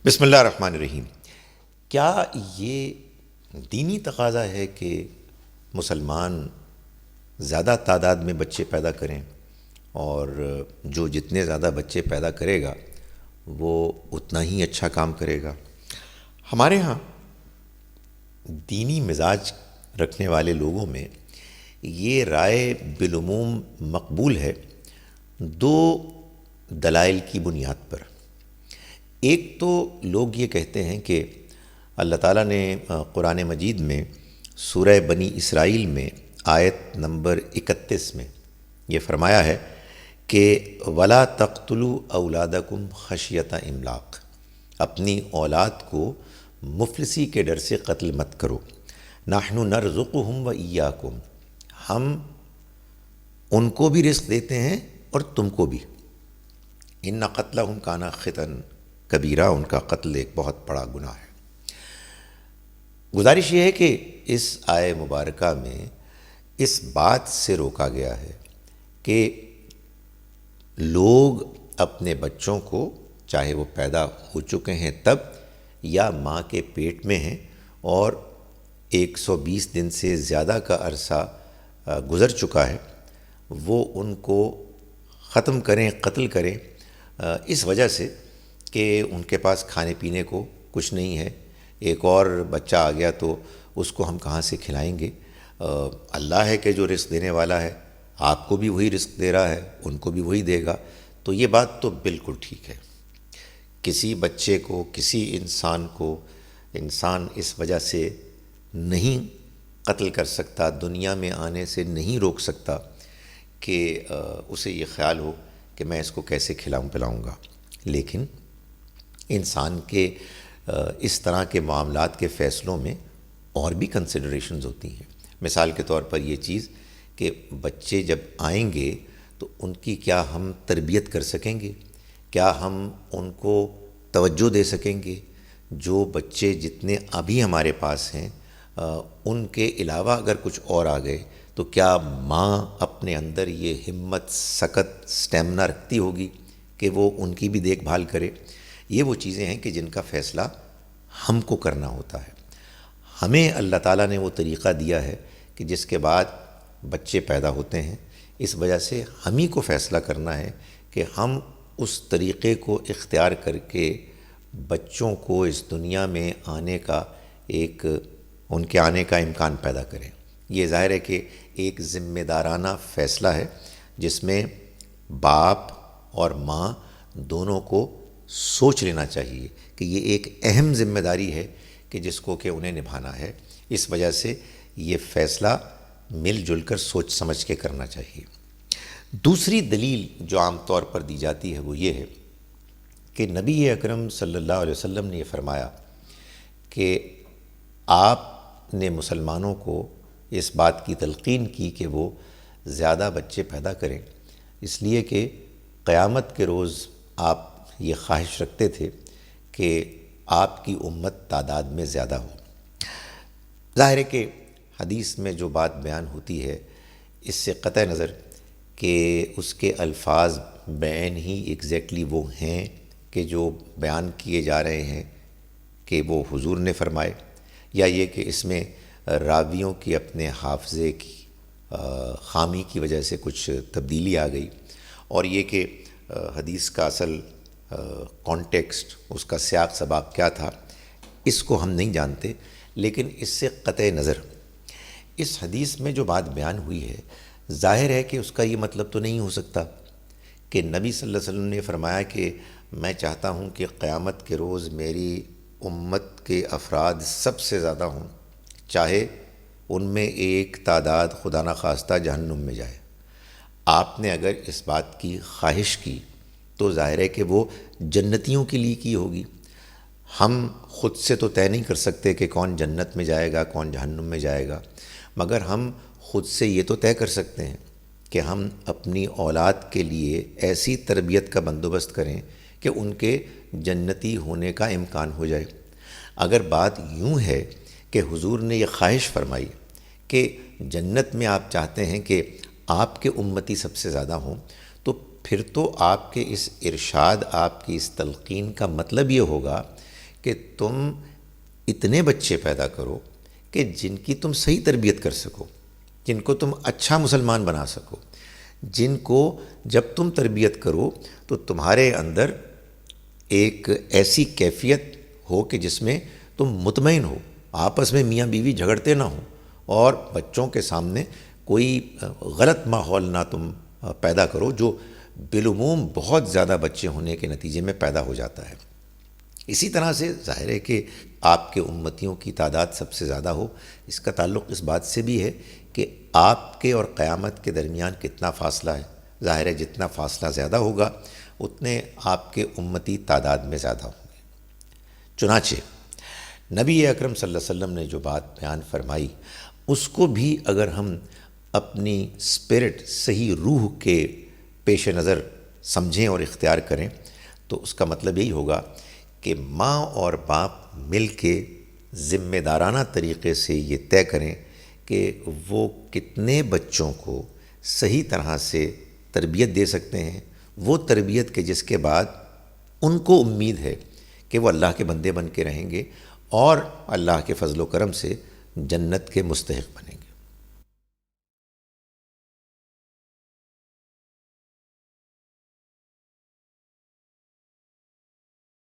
بسم اللہ الرحمن الرحیم۔ کیا یہ دینی تقاضا ہے کہ مسلمان زیادہ تعداد میں بچے پیدا کریں، اور جو جتنے زیادہ بچے پیدا کرے گا وہ اتنا ہی اچھا کام کرے گا؟ ہمارے ہاں دینی مزاج رکھنے والے لوگوں میں یہ رائے بالعموم مقبول ہے، دو دلائل کی بنیاد پر۔ ایک تو لوگ یہ کہتے ہیں کہ اللہ تعالیٰ نے قرآن مجید میں سورہ بنی اسرائیل میں آیت نمبر 31 میں یہ فرمایا ہے کہ وَلَا تَقْتُلُوا أَوْلَادَكُمْ خَشْيَةَ إِمْلَاقٍ، اپنی اولاد کو مفلسی کے ڈر سے قتل مت کرو۔ نَحْنُ نَرْزُقُهُمْ وَإِيَّاكُمْ، ہم ان کو بھی رزق دیتے ہیں اور تم کو بھی۔ إِنَّ قَتْلَهُمْ كَانَ خِطًا کبیرہ، ان کا قتل ایک بہت بڑا گناہ ہے۔ گزارش یہ ہے کہ اس آیہ مبارکہ میں اس بات سے روکا گیا ہے کہ لوگ اپنے بچوں کو، چاہے وہ پیدا ہو چکے ہیں تب یا ماں کے پیٹ میں ہیں اور 120 دن سے زیادہ کا عرصہ گزر چکا ہے، وہ ان کو ختم کریں، قتل کریں، اس وجہ سے کہ ان کے پاس کھانے پینے کو کچھ نہیں ہے، ایک اور بچہ آ گیا تو اس کو ہم کہاں سے کھلائیں گے؟ اللہ ہے کہ جو رزق دینے والا ہے، آپ کو بھی وہی رزق دے رہا ہے، ان کو بھی وہی دے گا۔ تو یہ بات تو بالکل ٹھیک ہے۔ کسی بچے کو، کسی انسان کو انسان اس وجہ سے نہیں قتل کر سکتا، دنیا میں آنے سے نہیں روک سکتا کہ اسے یہ خیال ہو کہ میں اس کو کیسے کھلاؤں پلاؤں گا۔ لیکن انسان کے اس طرح کے معاملات کے فیصلوں میں اور بھی کنسیڈریشنز ہوتی ہیں۔ مثال کے طور پر یہ چیز کہ بچے جب آئیں گے تو ان کی کیا ہم تربیت کر سکیں گے؟ کیا ہم ان کو توجہ دے سکیں گے؟ جو بچے جتنے ابھی ہمارے پاس ہیں ان کے علاوہ اگر کچھ اور آ گئے تو کیا ماں اپنے اندر یہ ہمت، سکت، سٹیمنا رکھتی ہوگی کہ وہ ان کی بھی دیکھ بھال کرے؟ یہ وہ چیزیں ہیں کہ جن کا فیصلہ ہم کو کرنا ہوتا ہے۔ ہمیں اللہ تعالیٰ نے وہ طریقہ دیا ہے کہ جس کے بعد بچے پیدا ہوتے ہیں، اس وجہ سے ہم ہی کو فیصلہ کرنا ہے کہ ہم اس طریقے کو اختیار کر کے بچوں کو اس دنیا میں آنے کا ان کے آنے کا امکان پیدا کریں۔ یہ ظاہر ہے کہ ایک ذمہ دارانہ فیصلہ ہے جس میں باپ اور ماں دونوں کو سوچ لینا چاہیے کہ یہ ایک اہم ذمہ داری ہے کہ جس کو کہ انہیں نبھانا ہے۔ اس وجہ سے یہ فیصلہ مل جل کر سوچ سمجھ کے کرنا چاہیے۔ دوسری دلیل جو عام طور پر دی جاتی ہے وہ یہ ہے کہ نبی اکرم صلی اللہ علیہ وسلم نے یہ فرمایا کہ آپ نے مسلمانوں کو اس بات کی تلقین کی کہ وہ زیادہ بچے پیدا کریں، اس لیے کہ قیامت کے روز آپ یہ خواہش رکھتے تھے کہ آپ کی امت تعداد میں زیادہ ہو۔ ظاہر ہے کہ حدیث میں جو بات بیان ہوتی ہے اس سے قطع نظر کہ اس کے الفاظ بعین ہی ایگزیکٹلی وہ ہیں کہ جو بیان کیے جا رہے ہیں کہ وہ حضور نے فرمائے، یا یہ کہ اس میں راویوں کی اپنے حافظے کی خامی کی وجہ سے کچھ تبدیلی آ گئی، اور یہ کہ حدیث کا اصل کانٹیکسٹ، اس کا سیاق سباق کیا تھا، اس کو ہم نہیں جانتے۔ لیکن اس سے قطع نظر اس حدیث میں جو بات بیان ہوئی ہے، ظاہر ہے کہ اس کا یہ مطلب تو نہیں ہو سکتا کہ نبی صلی اللہ علیہ وسلم نے فرمایا کہ میں چاہتا ہوں کہ قیامت کے روز میری امت کے افراد سب سے زیادہ ہوں، چاہے ان میں ایک تعداد خدا نخواستہ جہنم میں جائے۔ آپ نے اگر اس بات کی خواہش کی تو ظاہر ہے کہ وہ جنتیوں کے لیے کی ہوگی۔ ہم خود سے تو طے نہیں کر سکتے کہ کون جنت میں جائے گا، کون جہنم میں جائے گا، مگر ہم خود سے یہ تو طے کر سکتے ہیں کہ ہم اپنی اولاد کے لیے ایسی تربیت کا بندوبست کریں کہ ان کے جنتی ہونے کا امکان ہو جائے۔ اگر بات یوں ہے کہ حضور نے یہ خواہش فرمائی کہ جنت میں آپ چاہتے ہیں کہ آپ کے امتی سب سے زیادہ ہوں، تو پھر تو آپ کے اس ارشاد، آپ کی اس تلقین کا مطلب یہ ہوگا کہ تم اتنے بچے پیدا کرو کہ جن کی تم صحیح تربیت کر سکو، جن کو تم اچھا مسلمان بنا سکو، جن کو جب تم تربیت کرو تو تمہارے اندر ایک ایسی کیفیت ہو کہ جس میں تم مطمئن ہو، آپس میں میاں بیوی جھگڑتے نہ ہوں، اور بچوں کے سامنے کوئی غلط ماحول نہ تم پیدا کرو جو بالعموم بہت زیادہ بچے ہونے کے نتیجے میں پیدا ہو جاتا ہے۔ اسی طرح سے ظاہر ہے کہ آپ کے امتیوں کی تعداد سب سے زیادہ ہو، اس کا تعلق اس بات سے بھی ہے کہ آپ کے اور قیامت کے درمیان کتنا فاصلہ ہے۔ ظاہر ہے جتنا فاصلہ زیادہ ہوگا اتنے آپ کے امتی تعداد میں زیادہ ہوں گے۔ چنانچہ نبی اکرم صلی اللہ علیہ وسلم نے جو بات بیان فرمائی اس کو بھی اگر ہم اپنی اسپرٹ، صحیح روح کے پیش نظر سمجھیں اور اختیار کریں تو اس کا مطلب یہی ہوگا کہ ماں اور باپ مل کے ذمہ دارانہ طریقے سے یہ طے کریں کہ وہ کتنے بچوں کو صحیح طرح سے تربیت دے سکتے ہیں، وہ تربیت کے جس کے بعد ان کو امید ہے کہ وہ اللہ کے بندے بن کے رہیں گے اور اللہ کے فضل و کرم سے جنت کے مستحق بنیں۔